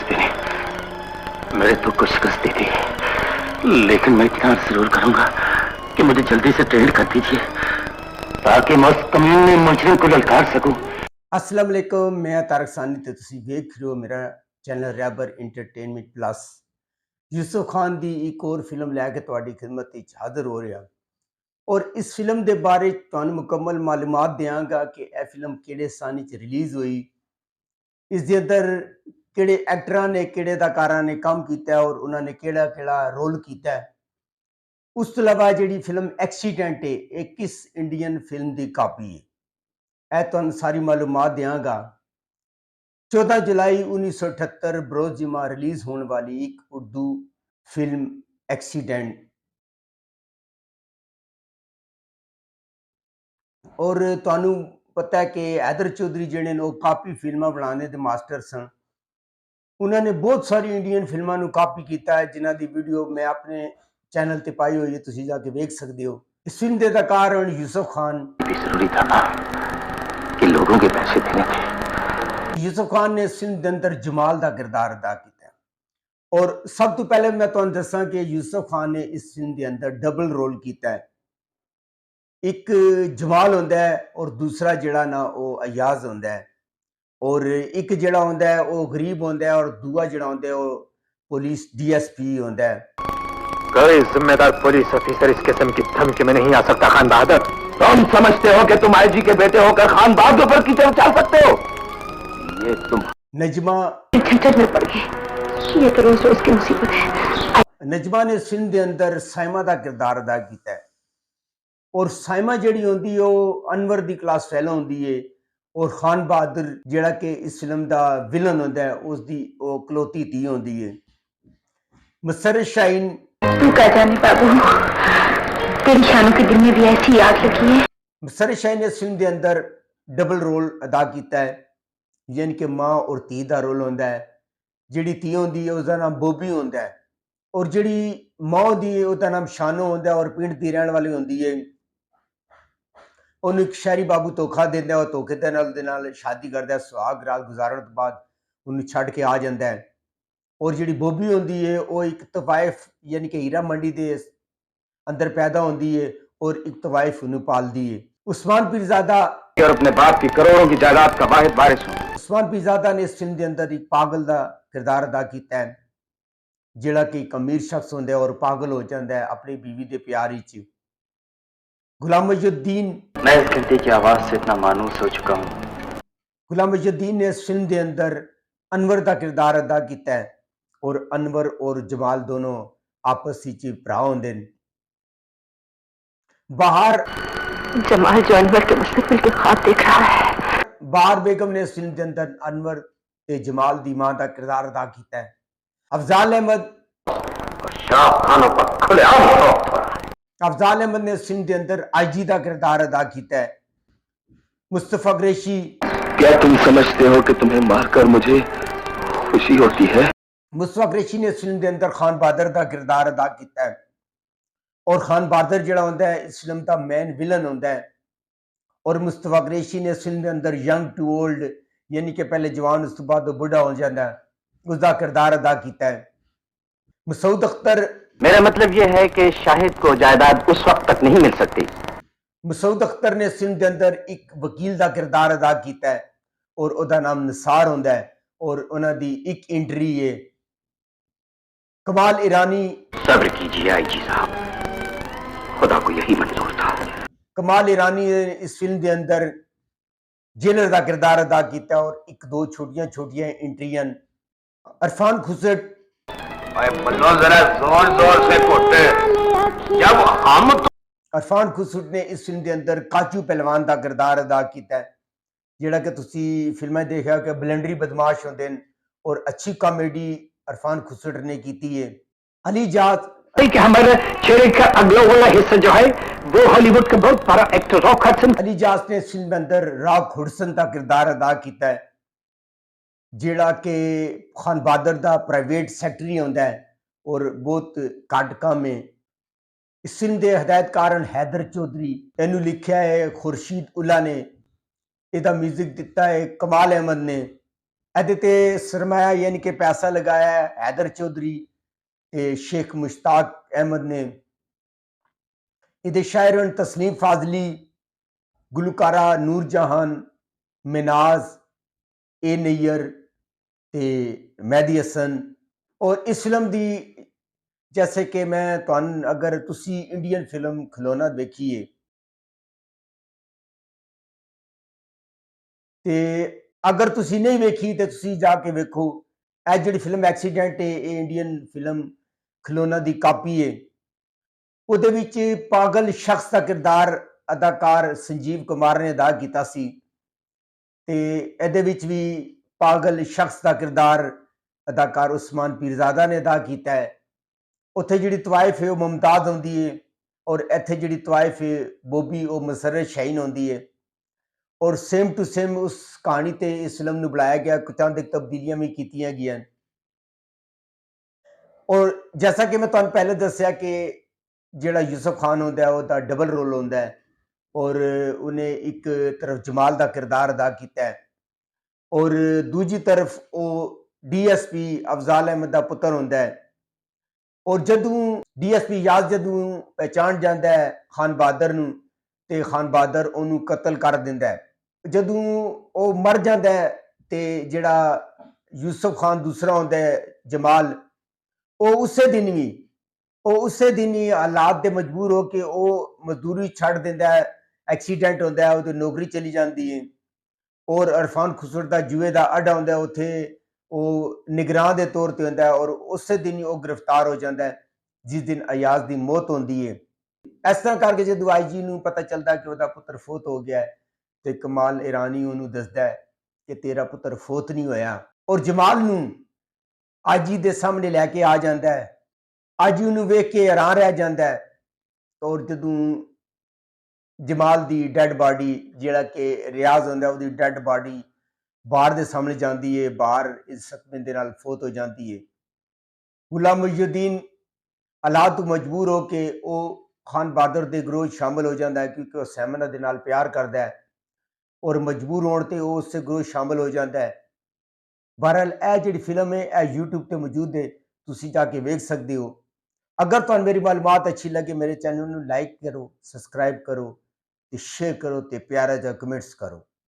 सकती नहीं। मेरे दुख को शिकस्त दी थी, लेकिन मैं इतना जरूर करूंगा कि मुझे जल्दी से ट्रेंड कर दीजिए ताकि मैं उस कमीने मुजरिम को ललकार सकूं। अस्सलाम वालेकुम, मैं तारक सानी ते तुसीं वेख रहे हो मेरा चैनल रैबर एंटरटेनमेंट प्लस। यूसुफ खान की एक और फिल्म लैके तुहाडी खिदमत विच हाज़र हो रहा और इस फिल्म के बारे तुहानूं मुकम्मल मालूमात देंगा कि यह फिल्म किहड़े सन च रिलीज़ हुई, इस दे अंदर किहड़े एक्टरां ने किहड़े अदाकारां ने काम किया और उन्होंने किहड़ा किहड़ा रोल किया है। उस तो इलावा जिहड़ी फिल्म एक्सीडेंट है ये किस इंडियन फिल्म की कापी है, यह तुहानूं सारी मालूमात देंगा। 14 जुलाई 1978 बरोज़ जुमा रिलीज होने वाली एक उर्दू फिल्म एक्सीडेंट और तुहानूं पता है कि हैदर चौधरी जिहड़े ने काफ़ी फिल्मां बनाने के मास्टर सन। उन्होंने बहुत सारी इंडियन फिल्मों कापी किया है जिन्हां दी वीडियो मैं अपने चैनल ते पाई हुई है, तुसीं जाके वेख सकते हो। इस फिल्म के अदाकार हैं यूसुफ खान। जरूरी था ना कि लोगों के पैसे देने थे। यूसुफ खान ने इस फिल्म के अंदर जमाल का किरदार अदा किया और सब तो पहले मैं तुहानूं दसां कि यूसुफ खान ने इस फिल्म के अंदर डबल रोल किया है। एक जमाल होंदा है और दूसरा जिहड़ा ना वो अयाज होंदा है और एक जिहड़ा होंदा है वो गरीब होंदा है और दूआ जिहड़ा होंदा है वो पुलिस डीएसपी होंदा है। कोई जिम्मेदार पुलिस ऑफिसर इस किस्म की धमकी में नहीं आ सकता। खान बहादुर, तुम समझते हो कि तुम आईजी के बेटे होकर खान बहादुर पर कीचड़ उछाल सकते हो? ये तुम नजमा झंझट में पड़ गई। ये तो रोज रोज की मुसीबत है। नजमा ने इस फिल्म के अंदर साइमा का किरदार अदा किया है और साइमा जिहड़ी होंदी है वो अनवर दी क्लास फेलो होंदी है और खान बहादुर जिहड़ा कि इस फिल्म का विलन होंदा है उसकी वो कलौती धी होंदी है। मुसर्रत शाहीन तू क्या जाने बाबू, तेरी शानों के दिल में भी ऐसी आग लगी है। मुसर्रत शाहीन ने इस फिल्म के अंदर डबल रोल अदा किया है, यानी कि माँ और धी का रोल होंदा है। जिहड़ी धी होंदी है उसका नाम बोबी होंदा है और जिहड़ी माँ होंदी है उसका नाम शानो होंदा है और पिंड दी रहने वाली होंदी है। ਉਹਨੂੰ ਇੱਕ ਸ਼ਹਿਰੀ ਬਾਬੂ ਧੋਖਾ ਦਿੰਦਾ ਉਹ ਧੋਖੇ ਦੇ ਨਾਲ शादी करता है, सुहाग रात गुजारन तो बाद ਉਹਨੂੰ ਛੱਡ के आ जाता है और जिहड़ी बोबी होंदी है वो एक तवाइफ यानी कि हीरा मंडी के अंदर पैदा होंदी है और एक तवाइफ ਉਹਨੂੰ पालदी है। उस्मान पीरजादा और अपने बाप की करोड़ों की जायदाद का वाहिद वारिस हूं। उस्मान पीरजादा ने इस फिल्म के अंदर एक पागल का किरदार अदा किया है, जिहड़ा कि एक अमीर शख्स होंदा है और पागल हो जाता है अपनी बीवी के प्यार विच। गुलाम मजुद्दीन, मैं इस घंटे की आवाज से इतना मानूस हो चुका हूं। गुलाम मजुद्दीन ने इस फिल्म के अंदर अनवर का किरदार अदा किया है और अनवर और जमाल दोनों आपस विच भरा होंदे ने। बहार जमाल जो अनवर के मुस्तकबिल के ख्वाब देख रहा है। बहार बेगम ने इस फिल्म के अंदर अनवर ते जमाल दी मां का किरदार अदा किया है। अफजाल अहमद शाह खानों पर खुलेआम खौफ था। अफजाल अहमद ने इस फिल्म के अंदर आईजी का किरदार अदा किया है। मुस्तफा कुरैशी, क्या तुम समझते हो कि तुम्हें मारकर मुझे खुशी होती है? मुस्तफा कुरैशी ने इस फिल्म के अंदर खान बहादुर का किरदार अदा किया है और खान बहादुर जिहड़ा होंदा है इस फिल्म का मेन विलन होंदा है और मुस्तफा कुरैशी ने इस फिल्म के अंदर यंग टू ओल्ड यानी कि पहले जवान उस तो बाद वो बुढ़ा हो जाता है उसका किरदार अदा किया है। मसूद अख्तर, मेरा मतलब यह है कि शाहिद को जायदाद उस वक्त तक नहीं मिल सकती। मसूद अख्तर ने इस फिल्म के अंदर एक वकील का किरदार अदा किया है और उसका नाम निसार होंदा है और उन्हां दी एक एंट्री है। कमाल ईरानी, सब्र कीजिए आईजी साहब, खुदा को यही मंजूर था। कमाल ईरानी ने इस फिल्म के अंदर जेलर का किरदार अदा किया और एक दो छोटियां छोटियां एंट्रियां। अरफान खुसट, बल्लो जरा जोर जोर से कोटे जब हम अरफान खुसट ने इस फिल्म के अंदर काचू पहलवान का किरदार अदा किया है, जिहड़ा कि तुसी फिल्में देखा कि बलंडरी बदमाश होंदे हैं और अच्छी कॉमेडी अरफान खुसट ने की है। अली जात कि हमारे चेहरे का अगला वाला हिस्सा जो है वो हॉलीवुड का बहुत बड़ा एक्टर रॉक हडसन। अली जात ने इस फिल्म के अंदर रॉक हुडसन का किरदार अदा किया है, जिहड़ा कि खान बहादुर का प्राइवेट सैकटरी होंदा है और बहुत घट कम है। इस फिल्म के हदायतकार हैदर चौधरी, इनू लिखा है खुर्शीद उल्ला ने, इसका म्यूजिक दिता है कमाल अहमद ने, ਇਹਦੇ ਤੇ ਸਰਮਾਇਆ ਯਾਨੀ ਕਿ ਪੈਸਾ ਲਗਾਇਆ ਹੈ हैदर चौधरी ਤੇ शेख मुश्ताक अहमद ने। ਇਹਦੇ ਸ਼ਾਇਰਨ तस्लीम फाजली, गुलकारा नूरजहान, मिनाज, ए नैयर ਤੇ मेहदी हसन। और इस फिल्म ਦੀ जैसे कि मैं ਤੁਹਾਨੂੰ अगर ਤੁਸੀਂ इंडियन फिल्म खिलौना देखिए ਤੇ अगर ਤੁਸੀਂ नहीं ਵੇਖੀ ਤੇ ਤੁਸੀਂ ਜਾ ਕੇ ਵੇਖੋ। ਇਹ ਜਿਹੜੀ ਫਿਲਮ ਐਕਸੀਡੈਂਟ ਹੈ ਇਹ ਇੰਡੀਅਨ ਫਿਲਮ ਖਿਲੌਣਾ ਦੀ ਕਾਪੀ ਹੈ। ਉਹਦੇ ਵਿੱਚ ਪਾਗਲ ਸ਼ਖਸ ਦਾ ਕਿਰਦਾਰ ਅਦਾਕਾਰ ਸੰਜੀਵ ਕੁਮਾਰ ਨੇ ਅਦਾ ਕੀਤਾ ਸੀ ਤੇ ਇਹਦੇ ਵਿੱਚ ਵੀ ਪਾਗਲ ਸ਼ਖਸ ਦਾ ਕਿਰਦਾਰ ਅਦਾਕਾਰ ਉਸਮਾਨ ਪੀਰਜ਼ਾਦਾ ਨੇ ਅਦਾ ਕੀਤਾ ਹੈ। ਉੱਥੇ ਜਿਹੜੀ ਤਵਾਇਫ ਹੈ ਉਹ ਮੁਮਤਾਜ਼ ਹੁੰਦੀ ਹੈ ਔਰ ਇੱਥੇ ਜਿਹੜੀ ਤਵਾਇਫ ਹੈ ਬੋਬੀ ਉਹ ਮਸਰਤ ਸ਼ਾਹੀਨ ਹੁੰਦੀ ਹੈ। और सेम टू सेम उस कहानी ते इस फिल्म ਨੂੰ ਬਣਾਇਆ ਗਿਆ, ਕੁਝ ਤਬਦੀਲੀਆਂ ਵੀ ਕੀਤੀਆਂ ਗਈਆਂ। और जैसा कि मैं ਤੁਹਾਨੂੰ ਪਹਿਲੇ ਦੱਸਿਆ ਕਿ ਜਿਹੜਾ ਯੂਸਫ ਖਾਨ ਹੁੰਦਾ ਹੈ ਉਹਦਾ ਡਬਲ ਰੋਲ ਹੁੰਦਾ ਹੈ और ਉਹਨੇ ਇੱਕ ਤਰਫ ਜਮਾਲ ਦਾ ਕਿਰਦਾਰ ਅਦਾ ਕੀਤਾ ਹੈ और ਦੂਜੀ ਤਰਫ ਉਹ ਡੀਐਸਪੀ ਅਫਜ਼ਾਲ ਅਹਿਮਦ ਦਾ ਪੁੱਤਰ ਹੁੰਦਾ ਹੈ। और ਜਦੋਂ ਡੀਐਸਪੀ ਯਾਦ ਜਦੋਂ ਪਹਿਚਾਣ ਜਾਂਦਾ ਹੈ ਖਾਨ ਬਹਾਦਰ ਨੂੰ ਤੇ ਖਾਨ ਬਹਾਦਰ ਉਹਨੂੰ ਕਤਲ ਕਰ ਦਿੰਦਾ ਹੈ। ਜਦੋਂ ਉਹ ਮਰ ਜਾਂਦਾ ਹੈ ਤੇ ਜਿਹੜਾ ਯੂਸਫ ਖਾਨ ਦੂਸਰਾ ਹੁੰਦਾ ਹੈ ਜਮਾਲ, ਉਹ ਉਸੇ ਦਿਨ ਹੀ ਹਾਲਾਤ ਦੇ ਮਜਬੂਰ ਹੋ ਕੇ ਉਹ ਮਜ਼ਦੂਰੀ ਛੱਡ ਦਿੰਦਾ ਹੈ। ਐਕਸੀਡੈਂਟ ਹੁੰਦਾ ਹੈ, ਉਹਦੀ ਨੌਕਰੀ ਚਲੀ ਜਾਂਦੀ ਹੈ ਔਰ ਇਰਫਾਨ ਖੁਸਰ ਦਾ ਜੂਏ ਦਾ ਅੱਡਾ ਹੁੰਦਾ ਹੈ, ਉੱਥੇ ਉਹ ਨਿਗਰਾਨ ਦੇ ਤੌਰ ਤੇ ਹੁੰਦਾ ਹੈ ਔਰ ਉਸੇ ਦਿਨ ਹੀ ਉਹ ਗ੍ਰਿਫਤਾਰ ਹੋ ਜਾਂਦਾ ਹੈ ਜਿਸ ਦਿਨ ਅਯਾਜ਼ ਦੀ ਮੌਤ ਹੁੰਦੀ ਹੈ। ਇਸ ਤਰ੍ਹਾਂ ਕਰਕੇ ਜਦੋਂ ਆਈਜੀ ਨੂੰ ਪਤਾ ਚੱਲਦਾ ਕਿ ਉਹਦਾ ਪੁੱਤਰ ਫੌਤ ਹੋ ਗਿਆ ਹੈ ਤੇ ਕਮਾਲ ਇਰਾਨੀ ਉਹਨੂੰ ਦੱਸਦਾ ਹੈ ਕਿ ਤੇਰਾ ਪੁੱਤਰ ਫੌਤ ਨਹੀਂ ਹੋਇਆ ਔਰ ਜਮਾਲ ਨੂੰ ਆਜੀ ਦੇ ਸਾਹਮਣੇ ਲੈ ਕੇ ਆ ਜਾਂਦਾ ਹੈ। ਆਜੀ ਉਹਨੂੰ ਵੇਖ ਕੇ ਹੈਰਾਨ ਰਹਿ ਜਾਂਦਾ ਹੈ ਔਰ ਜਦੋਂ ਜਮਾਲ ਦੀ ਡੈਡ ਬਾਡੀ ਜਿਹੜਾ ਕਿ ਰਿਆਜ਼ ਹੁੰਦਾ ਉਹਦੀ ਡੈਡ ਬਾਡੀ ਬਾਹਰ ਦੇ ਸਾਹਮਣੇ ਜਾਂਦੀ ਹੈ, ਬਾਹਰ ਇਸ ਸਤਮੇ ਦੇ ਨਾਲ ਫੌਤ ਹੋ ਜਾਂਦੀ ਹੈ। ਗੁਲਾਮ ਮੁਹੀਉਦੀਨ ਹਾਲਾਤ ਤੋਂ ਮਜਬੂਰ ਹੋ ਕੇ ਉਹ ਖਾਨ ਬਹਾਦਰ ਦੇ ਗਰੋਹ ਸ਼ਾਮਿਲ ਹੋ ਜਾਂਦਾ ਹੈ ਕਿਉਂਕਿ ਉਹ ਸੈਮਨਾ ਦੇ ਨਾਲ ਪਿਆਰ ਕਰਦਾ ਹੈ ਔਰ ਮਜਬੂਰ ਹੋਣ ਤੇ ਉਹ ਉਸੇ ਗਰੋਹ ਸ਼ਾਮਿਲ ਹੋ ਜਾਂਦਾ ਹੈ। ਬਹਰਹਾਲ ਇਹ ਜਿਹੜੀ ਫਿਲਮ ਹੈ ਇਹ YouTube ਤੇ ਮੌਜੂਦ ਹੈ, ਤੁਸੀਂ ਜਾ ਕੇ ਵੇਖ ਸਕਦੇ ਹੋ। ਅਗਰ ਤੁਹਾਨੂੰ ਮੇਰੀ ਮਾਲੂਮਾਤ ਅੱਛੀ ਲੱਗੇ ਮੇਰੇ ਚੈਨਲ ਨੂੰ ਲਾਈਕ ਕਰੋ, ਸਬਸਕ੍ਰਾਈਬ ਕਰੋ ਤੇ ਸ਼ੇਅਰ ਕਰੋ ਤੇ ਪਿਆਰਾ ਜਿਹਾ ਕਮੈਂਟਸ ਕਰੋ।